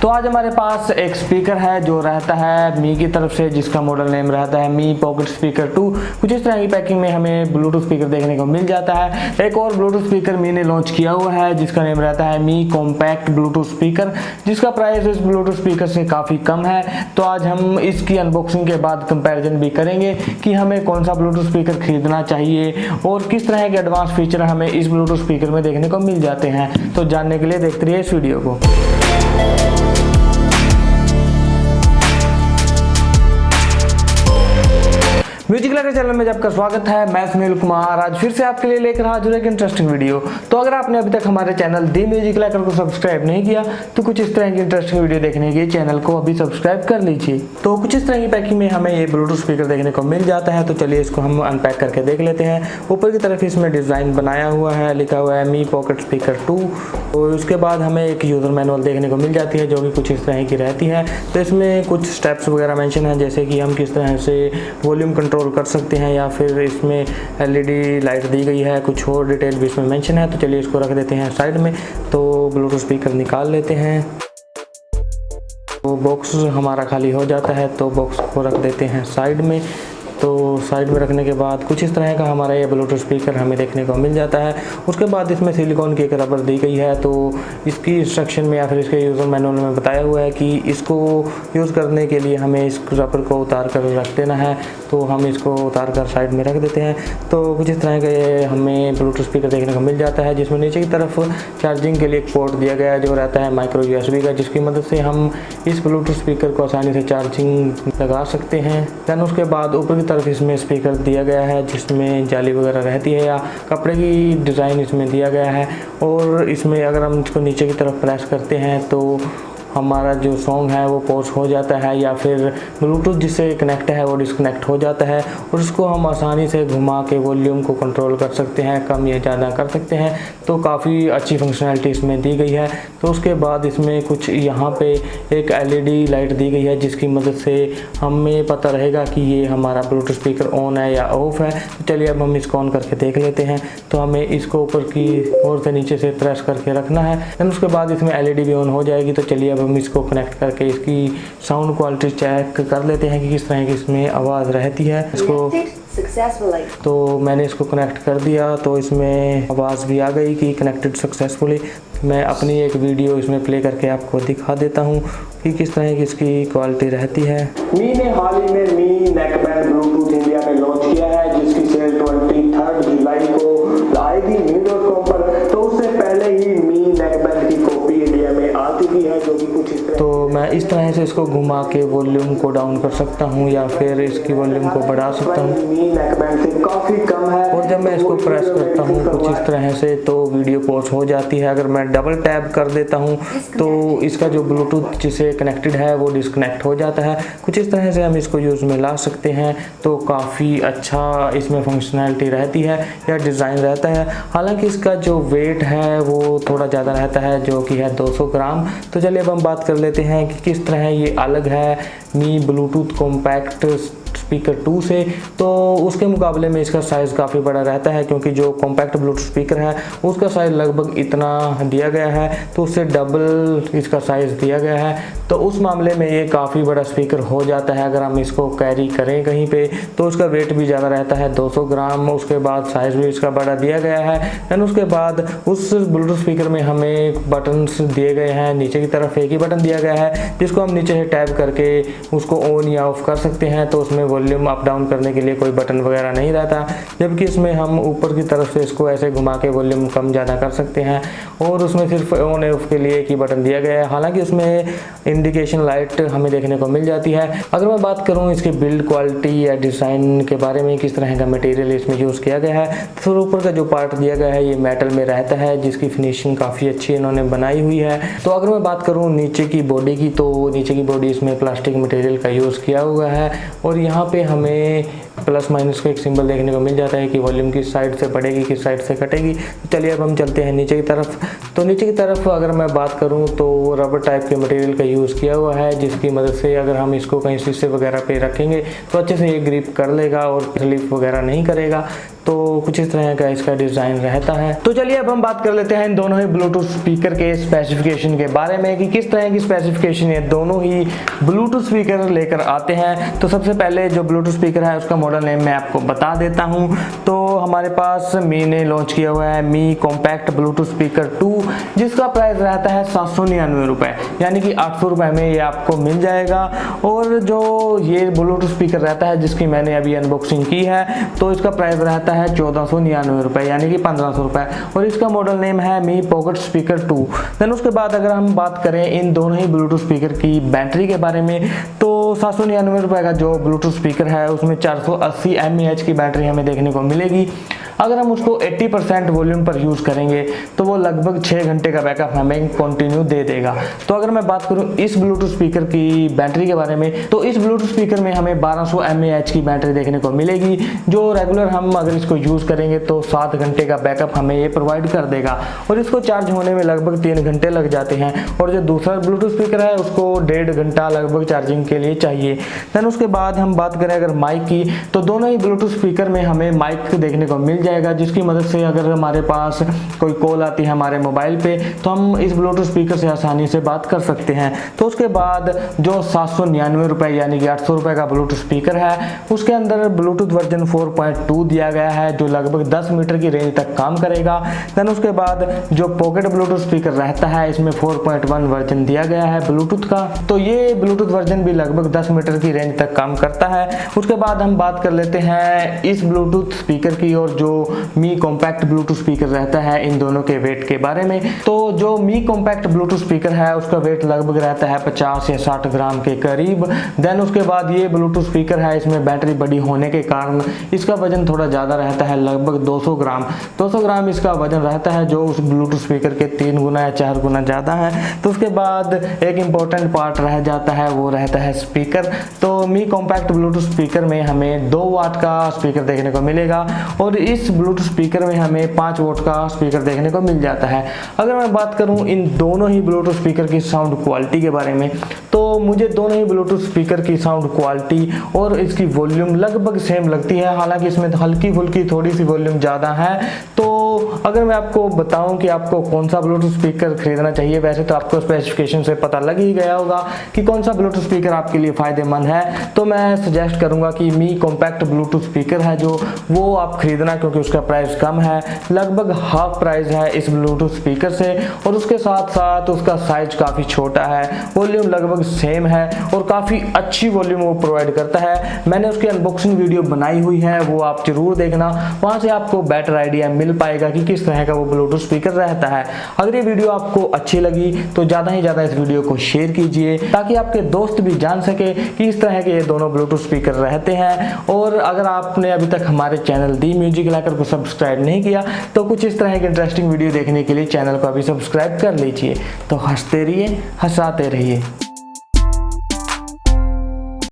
तो आज हमारे पास एक स्पीकर है जो रहता है मी की तरफ से, जिसका मॉडल नेम रहता है मी पॉकेट स्पीकर 2। कुछ इस तरह की पैकिंग में हमें ब्लूटूथ स्पीकर देखने को मिल जाता है। एक और ब्लूटूथ स्पीकर मी ने लॉन्च किया हुआ है जिसका नेम रहता है मी कॉम्पैक्ट ब्लूटूथ स्पीकर, जिसका प्राइस इस ब्लूटूथ स्पीकर से काफ़ी कम है। तो आज हम इसकी अनबॉक्सिंग के बाद कंपैरिजन भी करेंगे कि हमें कौन सा ब्लूटूथ स्पीकर खरीदना चाहिए और किस तरह के एडवांस फीचर हमें इस ब्लूटूथ स्पीकर में देखने को मिल जाते हैं। तो जानने के लिए देखते रहिए इस वीडियो को। म्यूजिक लवर चैनल में आपका स्वागत है। मैं सुनील कुमार आज फिर से आपके लिए लेकर हाजिर एक इंटरेस्टिंग वीडियो। तो अगर आपने अभी तक हमारे चैनल दी म्यूजिक लवर को सब्सक्राइब नहीं किया तो कुछ इस तरह की इंटरेस्टिंग वीडियो देखने के लिए चैनल को अभी सब्सक्राइब कर लीजिए। तो कुछ इस तरह की पैकिंग में हमें ये ब्लूटूथ स्पीकर देखने को मिल जाता है। तो चलिए इसको हम अनपैक करके देख लेते हैं। ऊपर की तरफ इसमें डिज़ाइन बनाया हुआ है, लिखा हुआ है मी पॉकेट स्पीकर 2। और उसके बाद हमें एक यूज़र मैनुअल देखने को मिल जाती है जो कि कुछ इस तरह की रहती है। तो इसमें कुछ स्टेप्स वगैरह मेंशन है, जैसे कि हम किस तरह से वॉल्यूम कंट्रोल कर सकते हैं, या फिर इसमें एलईडी लाइट दी गई है, कुछ और डिटेल भी इसमें मेंशन है। तो चलिए इसको रख देते हैं साइड में। तो ब्लूटूथ स्पीकर निकाल लेते हैं। तो बॉक्स हमारा खाली हो जाता है, तो बॉक्स को रख देते हैं साइड में। तो साइड में रखने के बाद कुछ इस तरह का हमारा ये ब्लूटूथ स्पीकर हमें देखने को मिल जाता है। उसके बाद इसमें सिलिकॉन की एक रबर दी गई है। तो इसकी इंस्ट्रक्शन में या फिर इसके यूज़र मैनुअल में बताया हुआ है कि इसको यूज़ करने के लिए हमें इस रबर को उतार कर रख देना है। तो हम इसको उतार कर साइड में रख देते हैं। तो कुछ इस तरह का ये हमें ब्लूटूथ स्पीकर देखने को मिल जाता है, जिसमें नीचे की तरफ चार्जिंग के लिए एक पोर्ट दिया गया है जो रहता है माइक्रो यूएसबी का, जिसकी मदद से हम इस ब्लूटूथ स्पीकर को आसानी से चार्जिंग लगा सकते हैं। दैन उसके बाद ऊपर की तरफ इसमें स्पीकर दिया गया है जिसमें जाली वगैरह रहती है, या कपड़े की डिज़ाइन इसमें दिया गया है। और इसमें अगर हम इसको नीचे की तरफ प्रेस करते हैं तो हमारा जो सॉन्ग है वो पॉज हो जाता है, या फिर ब्लूटूथ जिससे कनेक्ट है वो डिस्कनेक्ट हो जाता है। और उसको हम आसानी से घुमा के वॉल्यूम को कंट्रोल कर सकते हैं, कम या ज़्यादा कर सकते हैं। तो काफ़ी अच्छी फंक्शनैलिटी इसमें दी गई है। तो उसके बाद इसमें कुछ यहाँ पे एक एलईडी लाइट दी गई है जिसकी मदद से हमें पता रहेगा कि ये हमारा ब्लूटूथ स्पीकर ऑन है या ऑफ है। तो चलिए अब हम इसको ऑन करके देख लेते हैं। तो हमें इसको ऊपर की ओर से नीचे से प्रेस करके रखना है। दैन उसके बाद इसमें एलईडी भी ऑन हो जाएगी। तो चलिए हम इसको कनेक्ट करके इसकी साउंड क्वालिटी चेक कर लेते हैं कि किस तरह की इसमें आवाज़ रहती है। इसको तो मैंने इसको कनेक्ट कर दिया, तो इसमें आवाज़ भी आ गई कि कनेक्टेड सक्सेसफुली। मैं अपनी एक वीडियो इसमें प्ले करके आपको दिखा देता हूँ कि किस तरह की इसकी क्वालिटी रहती है। मी ने हाल ही में मी नेकबैंड ब्लूटूथ इंडिया में लॉन्च किया है, जिसकी सेल 23 जुलाई को आएगी मी.com पर। तो उससे पहले ही मी नेकबैंड की कॉपी इंडिया में आ चुकी है, जो कि कुछ इस तरह। तो मैं इस तरह से इसको घुमा के वॉल्यूम को डाउन कर सकता हूँ या फिर इसकी वॉल्यूम को बढ़ा सकता हूँ। मी नेकबैंड से काफ़ी कम है। और जब मैं इसको प्रेस करता हूँ कुछ इस तरह से तो वीडियो पॉज हो जाती है। अगर मैं डबल टैप कर देता हूँ तो इसका जो ब्लूटूथ जिससे कनेक्टेड है वो डिस्कनेक्ट हो जाता है। कुछ इस तरह से हम इसको यूज़ में ला सकते हैं। तो काफ़ी अच्छा इसमें फंक्शनैलिटी रहती है या डिज़ाइन रहता है। हालांकि इसका जो वेट है वो थोड़ा ज़्यादा रहता है, जो कि है 200 ग्राम। तो चलिए अब हम बात कर लेते हैं कि किस तरह ये अलग है मी ब्लूटूथ कॉम्पैक्ट स्पीकर 2 से। तो उसके मुकाबले में इसका साइज़ काफ़ी बड़ा रहता है, क्योंकि जो कॉम्पैक्ट ब्लूटूथ स्पीकर है उसका साइज़ लगभग इतना दिया गया है, तो उससे डबल इसका साइज़ दिया गया है। तो उस मामले में ये काफ़ी बड़ा स्पीकर हो जाता है। अगर हम इसको कैरी करें कहीं पे तो उसका वेट भी ज़्यादा रहता है, 200 ग्राम। उसके बाद साइज़ भी इसका बड़ा दिया गया है। दैन उसके बाद उस ब्लूटूथ स्पीकर में हमें बटन्स दिए गए हैं। नीचे की तरफ एक ही बटन दिया गया है जिसको हम नीचे से टैप करके उसको ऑन या ऑफ कर सकते हैं। तो उसमें वॉल्यूम अप डाउन करने के लिए कोई बटन वगैरह नहीं रहता, जबकि इसमें हम ऊपर की तरफ से इसको ऐसे घुमा के वॉल्यूम कम ज़्यादा कर सकते हैं। और उसमें सिर्फ ऑन ऑफ के लिए एक ही बटन दिया गया है। हालांकि उसमें इंडिकेशन लाइट हमें देखने को मिल जाती है। अगर मैं बात करूं इसकी बिल्ड क्वालिटी या डिज़ाइन के बारे में, किस तरह का मटेरियल इसमें यूज़ किया गया है, तो ऊपर का जो पार्ट दिया गया है ये मेटल में रहता है, जिसकी फिनिशिंग काफ़ी अच्छी इन्होंने बनाई हुई है। तो अगर मैं बात करूँ नीचे की बॉडी की, तो नीचे की बॉडी इसमें प्लास्टिक मटेरियल का यूज़ किया हुआ है। और यहाँ पे हमें प्लस माइनस का एक सिंबल देखने को मिल जाता है कि वॉल्यूम किस साइड से बढ़ेगी किस साइड से घटेगी। तो चलिए अब हम चलते हैं नीचे की तरफ। तो नीचे की तरफ अगर मैं बात करूं तो रबर टाइप के मटेरियल का यूज़ किया हुआ है, जिसकी मदद से अगर हम इसको कहीं शीशे वगैरह पे रखेंगे तो अच्छे से ये ग्रिप कर लेगा और स्लिप वगैरह नहीं करेगा। तो तो कुछ इस तरह का इसका डिज़ाइन रहता है। तो चलिए अब हम बात कर लेते हैं इन दोनों ही ब्लूटूथ स्पीकर के स्पेसिफिकेशन के बारे में कि किस तरह की स्पेसिफिकेशन ये दोनों ही ब्लूटूथ स्पीकर लेकर आते हैं। तो सबसे पहले जो ब्लूटूथ स्पीकर है उसका मॉडल नेम मैं आपको बता देता हूँ। तो हमारे पास मी ने लॉन्च किया हुआ है मी कॉम्पैक्ट ब्लूटूथ स्पीकर 2, जिसका प्राइस रहता है 799 रुपये, यानी कि 800 रुपये में ये आपको मिल जाएगा। और जो ये ब्लूटूथ स्पीकर रहता है जिसकी मैंने अभी अनबॉक्सिंग की है, तो इसका प्राइस रहता है 1499 रुपये, यानी कि 1500 रुपये, और इसका मॉडल नेम है मी पॉकेट स्पीकर 2। देन उसके बाद अगर हम बात करें इन दोनों ही ब्लूटूथ स्पीकर की बैटरी के बारे में, तो 799 रुपये का जो ब्लूटूथ स्पीकर है उसमें 480 mAh की बैटरी हमें देखने को मिलेगी। अगर हम उसको 80% वॉल्यूम पर यूज़ करेंगे तो वो लगभग 6 घंटे का बैकअप हमें कंटिन्यू दे देगा। तो अगर मैं बात करूं इस ब्लूटूथ स्पीकर की बैटरी के बारे में, तो इस ब्लूटूथ स्पीकर में हमें 1200 mAh की बैटरी देखने को मिलेगी, जो रेगुलर हम अगर इसको यूज़ करेंगे तो 7 घंटे का बैकअप हमें ये प्रोवाइड कर देगा। और इसको चार्ज होने में लगभग 3 घंटे लग जाते हैं। और जो दूसरा ब्लूटूथ स्पीकर है उसको 1.5 घंटा लगभग चार्जिंग के लिए चाहिए। देन उसके बाद हम बात करें अगर माइक की, तो दोनों ही ब्लूटूथ स्पीकर में हमें माइक देखने को मिल जाएगा, जिसकी मदद से अगर हमारे पास कोई कॉल आती है हमारे मोबाइल पे तो हम इस ब्लूटूथ स्पीकर से आसानी से बात कर सकते हैं। तो उसके बाद जो 799 रुपये यानी कि 800 रुपये का ब्लूटूथ स्पीकर है, उसके अंदर ब्लूटूथ वर्जन 4.2 दिया गया है, जो लगभग 10 मीटर की रेंज तक काम करेगा। देन उसके बाद जो पॉकेट ब्लूटूथ स्पीकर रहता है इसमें 4.1 वर्जन दिया गया है ब्लूटूथ का, तो ये ब्लूटूथ वर्जन भी लगभग 10 मीटर की रेंज तक काम करता है। उसके बाद हम बात कर लेते हैं इस ब्लूटूथ स्पीकर की और जो मी कॉम्पैक्ट ब्लूटूथ स्पीकर रहता है इन दोनों के वेट के बारे में। तो जो मी कॉम्पैक्ट ब्लूटूथ स्पीकर है उसका वेट लगभग रहता है 50 या 60 ग्राम के करीब। देन उसके बाद ये ब्लूटूथ स्पीकर है, इसमें बैटरी बड़ी होने के कारण इसका वजन थोड़ा ज़्यादा रहता है, लगभग 200 ग्राम इसका वजन रहता है, जो उस ब्लूटूथ स्पीकर के 3 गुना या 4 गुना ज़्यादा है। तो उसके बाद एक इम्पॉर्टेंट पार्ट रह जाता है, वो रहता है स्पीकर। तो मी कॉम्पैक्ट ब्लूटूथ स्पीकर में हमें 2 वाट का स्पीकर देखने को मिलेगा और इस ब्लूटूथ स्पीकर में हमें 5 वोट का स्पीकर देखने को मिल जाता है। अगर मैं बात करूं इन दोनों ही ब्लूटूथ स्पीकर की साउंड क्वालिटी के बारे में, तो मुझे दोनों ही ब्लूटूथ स्पीकर की साउंड क्वालिटी और इसकी वॉल्यूम लगभग सेम लगती है, हालांकि इसमें हल्की फुल्की थोड़ी सी वॉल्यूम ज़्यादा है। तो अगर मैं आपको बताऊं कि आपको कौन सा ब्लूटूथ स्पीकर खरीदना चाहिए, वैसे तो आपको स्पेसिफिकेशन से पता लग ही गया होगा कि कौन सा ब्लूटूथ स्पीकर आपके लिए फ़ायदेमंद है। तो मैं सजेस्ट करूंगा कि मी कॉम्पैक्ट ब्लूटूथ स्पीकर है जो वो आप खरीदना, क्योंकि उसका प्राइस कम है, लगभग हाफ प्राइस है इस ब्लूटूथ स्पीकर से। और उसके साथ साथ उसका साइज काफ़ी छोटा है, वॉल्यूम लगभग सेम है और काफ़ी अच्छी वॉल्यूम वो प्रोवाइड करता है। मैंने उसकी अनबॉक्सिंग वीडियो बनाई हुई है, वो आप जरूर देखना, वहाँ से आपको बेटर आइडिया मिल पाएगा कि किस तरह का वो ब्लूटूथ स्पीकर रहता है। अगर ये वीडियो आपको अच्छी लगी तो ज़्यादा ही ज़्यादा इस वीडियो को शेयर कीजिए, ताकि आपके दोस्त भी जान सके कि इस तरह के ये दोनों ब्लूटूथ स्पीकर रहते हैं। और अगर आपने अभी तक हमारे चैनल दी म्यूजिक लैकर को सब्सक्राइब नहीं किया तो कुछ इस तरह की इंटरेस्टिंग वीडियो देखने के लिए चैनल को अभी सब्सक्राइब कर लीजिए। तो हंसते रहिए, हंसाते रहिए।